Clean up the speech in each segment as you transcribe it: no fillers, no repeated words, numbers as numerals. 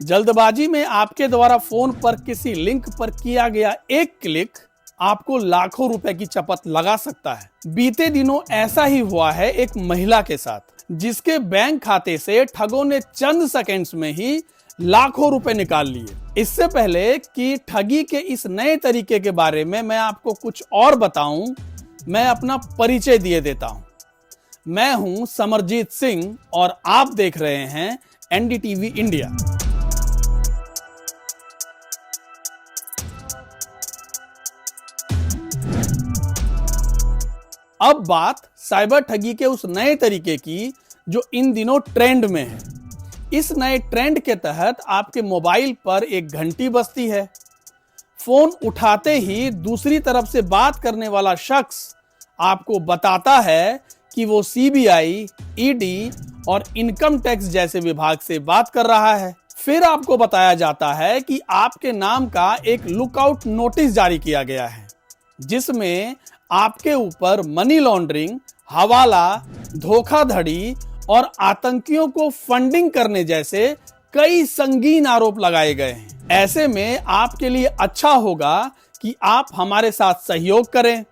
जल्दबाजी में आपके द्वारा फोन पर किसी लिंक पर किया गया एक क्लिक आपको लाखों रुपए की चपत लगा सकता है। बीते दिनों ऐसा ही हुआ है एक महिला के साथ, जिसके बैंक खाते से ठगों ने चंद सेकंड्स में ही लाखों रुपए निकाल लिए। इससे पहले कि ठगी के इस नए तरीके के बारे में मैं आपको कुछ और बताऊं, मैं अपना परिचय दिए देता हूं। मैं हूं समरजीत सिंह और आप देख रहे हैं एनडीटीवी इंडिया। अब बात साइबर ठगी के उस नए तरीके की जो इन दिनों ट्रेंड में है। इस नए ट्रेंड के तहत आपके मोबाइल पर एक घंटी बजती है। फोन उठाते ही दूसरी तरफ से बात करने वाला शख्स आपको बताता है कि वो सीबीआई, ईडी और इनकम टैक्स जैसे विभाग से बात कर रहा है। फिर आपको बताया जाता है कि आपके नाम का एक लुकआउट नोटिस जारी किया गया है, जिसमें आपके ऊपर मनी लॉन्ड्रिंग, हवाला, धोखाधड़ी और आतंकियों को फंडिंग करने जैसे कई संगीन आरोप लगाए गए हैं। ऐसे में आपके लिए अच्छा होगा कि आप हमारे साथ सहयोग करें,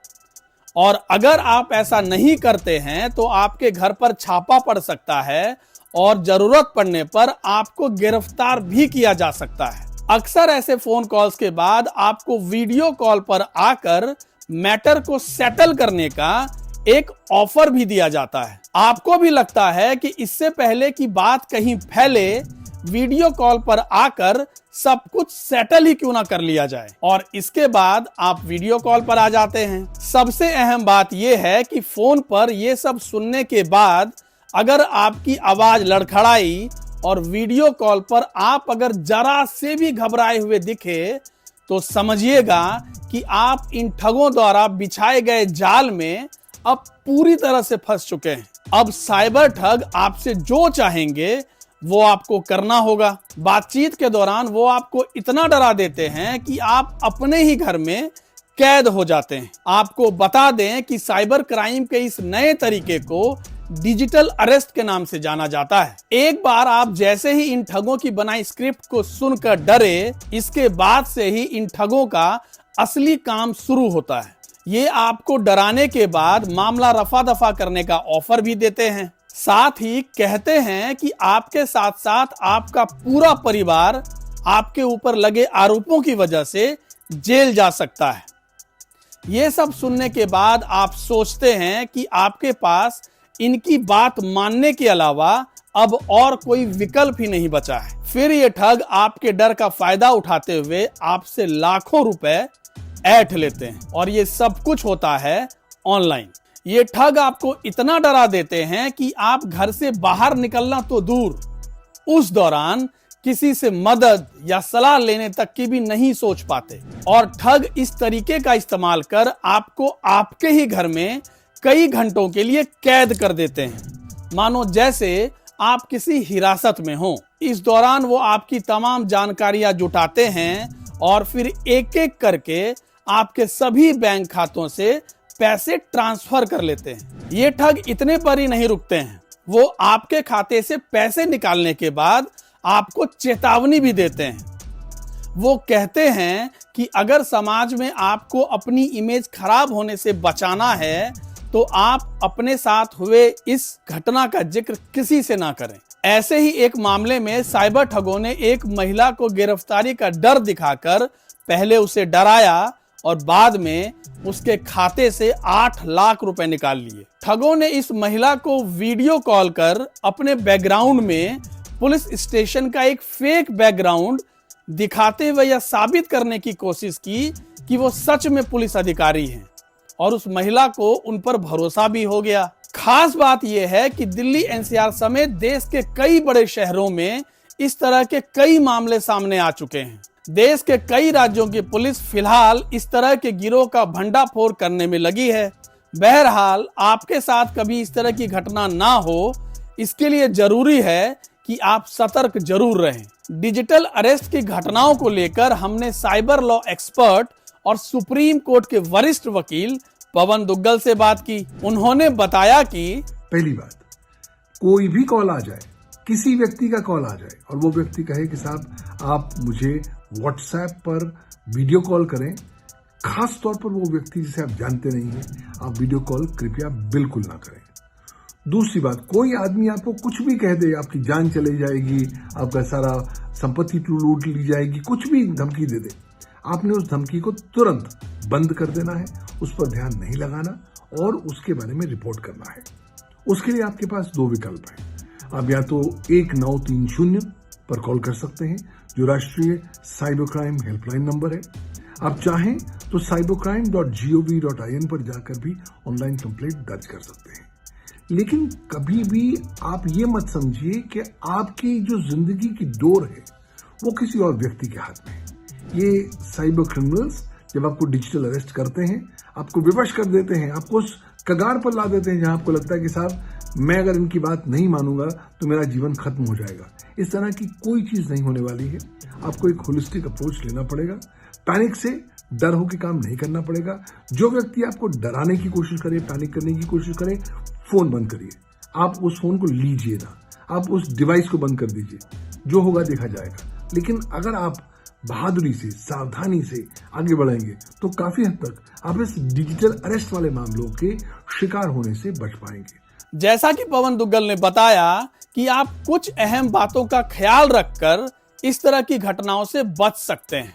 और अगर आप ऐसा नहीं करते हैं तो आपके घर पर छापा पड़ सकता है और जरूरत पड़ने पर आपको गिरफ्तार भी किया जा सकता है। अक्सर ऐसे फोन कॉल्स के बाद आपको वीडियो कॉल पर आकर मैटर को सेटल करने का एक ऑफर भी दिया जाता है। आपको भी लगता है कि इससे पहले कि बात कहीं फैले, वीडियो कॉल पर आकर सब कुछ सेटल ही क्यों ना कर लिया जाए, और इसके बाद आप वीडियो कॉल पर आ जाते हैं। सबसे अहम बात यह है कि फोन पर यह सब सुनने के बाद अगर आपकी आवाज लड़खड़ाई और वीडियो कॉल पर आप अगर जरा से भी घबराए हुए दिखे तो समझिएगा कि आप इन ठगों द्वारा बिछाए गए जाल में अब पूरी तरह से फंस चुके हैं। अब साइबर ठग आपसे जो चाहेंगे वो आपको करना होगा। बातचीत के दौरान वो आपको इतना डरा देते हैं कि आप अपने ही घर में कैद हो जाते हैं। आपको बता दें कि साइबर क्राइम के इस नए तरीके को डिजिटल अरेस्ट के नाम से जाना जाता है। एक बार आप जैसे ही इन ठगों की बनाई स्क्रिप्ट को सुनकर डरे, इसके बाद से ही इन ठगों का असली काम शुरू होता है। ये आपको डराने के बाद मामला रफा दफा करने का ऑफर भी देते हैं। साथ ही कहते हैं कि आपके साथ साथ आपका पूरा परिवार आपके ऊपर लगे आरोपों की वजह से जेल जा सकता है। ये सब सुनने के बाद आप सोचते हैं कि आपके पास इनकी बात मानने के अलावा अब और कोई विकल्प ही नहीं बचा है। फिर ये ठग आपके डर का फायदा उठाते हुए आपसे लाखों रुपए ऐंठ लेते हैं, और ये सब कुछ होता है ऑनलाइन। ये ठग आपको इतना डरा देते हैं कि आप घर से बाहर निकलना तो दूर, उस दौरान किसी से मदद या सलाह लेने तक की भी नहीं सोच पाते। और ठग इस तरीके का इस्तेमाल कर आपको आपके ही घर में कई घंटों के लिए कैद कर देते हैं, मानो जैसे आप किसी हिरासत में हो। इस दौरान वो आपकी तमाम जानकारियां जुटाते हैं और फिर एक एक करके आपके सभी बैंक खातों से पैसे ट्रांसफर कर लेते हैं। ये ठग इतने पर ही नहीं रुकते हैं, वो आपके खाते से पैसे निकालने के बाद आपको चेतावनी भी देते हैं। वो कहते हैं कि अगर समाज में आपको अपनी इमेज खराब होने से बचाना है तो आप अपने साथ हुए इस घटना का जिक्र किसी से ना करें। ऐसे ही एक मामले में साइबर ठगों ने एक महिला को गिरफ्तारी का डर दिखाकर पहले उसे डराया और बाद में उसके खाते से 8 लाख रुपए निकाल लिए। ठगों ने इस महिला को वीडियो कॉल कर अपने बैकग्राउंड में पुलिस स्टेशन का एक फेक बैकग्राउंड दिखाते हुए यह साबित करने की कोशिश की कि वो सच में पुलिस अधिकारी हैं, और उस महिला को उन पर भरोसा भी हो गया। खास बात यह है कि दिल्ली एनसीआर समेत देश के कई बड़े शहरों में इस तरह के कई मामले सामने आ चुके हैं। देश के कई राज्यों की पुलिस फिलहाल इस तरह के गिरोह का भंडाफोड़ करने में लगी है। बहरहाल आपके साथ कभी इस तरह की घटना ना हो, इसके लिए जरूरी है कि आप सतर्क जरूर रहें। डिजिटल अरेस्ट की घटनाओं को लेकर हमने साइबर लॉ एक्सपर्ट और सुप्रीम कोर्ट के वरिष्ठ वकील पवन दुग्गल से बात की। उन्होंने बताया कि पहली बात, कोई भी कॉल आ जाए किसी व्यक्ति का कॉल आ जाए और वो व्यक्ति कहे कि साहब आप मुझे व्हाट्सएप पर वीडियो कॉल करें, खास तौर पर वो व्यक्ति जिसे आप जानते नहीं हैं, आप वीडियो कॉल कृपया बिल्कुल ना करें। दूसरी बात, कोई आदमी आपको कुछ भी कह दे, आपकी जान चली जाएगी, आपका सारा संपत्ति लूट ली जाएगी, कुछ भी धमकी दे दे, आपने उस धमकी को तुरंत बंद कर देना है, उस पर ध्यान नहीं लगाना और उसके बारे में रिपोर्ट करना है। उसके लिए आपके पास दो विकल्प हैं। आप या तो 1930 पर कॉल कर सकते हैं, जो राष्ट्रीय साइबर क्राइम हेल्पलाइन नंबर है। आप चाहें तो cybercrime.gov.in पर जाकर भी ऑनलाइन कंप्लेंट दर्ज कर सकते हैं। लेकिन कभी भी आप ये मत समझिए कि आपकी जो जिंदगी की डोर है वो किसी और व्यक्ति के हाथ में है। ये साइबर क्रिमिनल्स जब आपको डिजिटल अरेस्ट करते हैं, आपको विवश कर देते हैं, आपको उस कगार पर ला देते हैं जहां आपको लगता है कि साहब मैं अगर इनकी बात नहीं मानूंगा तो मेरा जीवन खत्म हो जाएगा। इस तरह की कोई चीज नहीं होने वाली है। आपको एक होलिस्टिक अप्रोच लेना पड़ेगा। पैनिक से डर होकर काम नहीं करना पड़ेगा। जो व्यक्ति आपको डराने की कोशिश करे, पैनिक करने की कोशिश करे, फोन बंद करिए। आप उस फोन को लीजिए ना, आप उस डिवाइस को बंद कर दीजिए। जो होगा देखा जाएगा। लेकिन अगर आप बहादुरी से, सावधानी से आगे बढ़ेंगे तो काफी हद तक आप इस डिजिटल अरेस्ट वाले मामलों के शिकार होने से बच पाएंगे। जैसा कि पवन दुग्गल ने बताया कि आप कुछ अहम बातों का ख्याल रखकर इस तरह की घटनाओं से बच सकते हैं।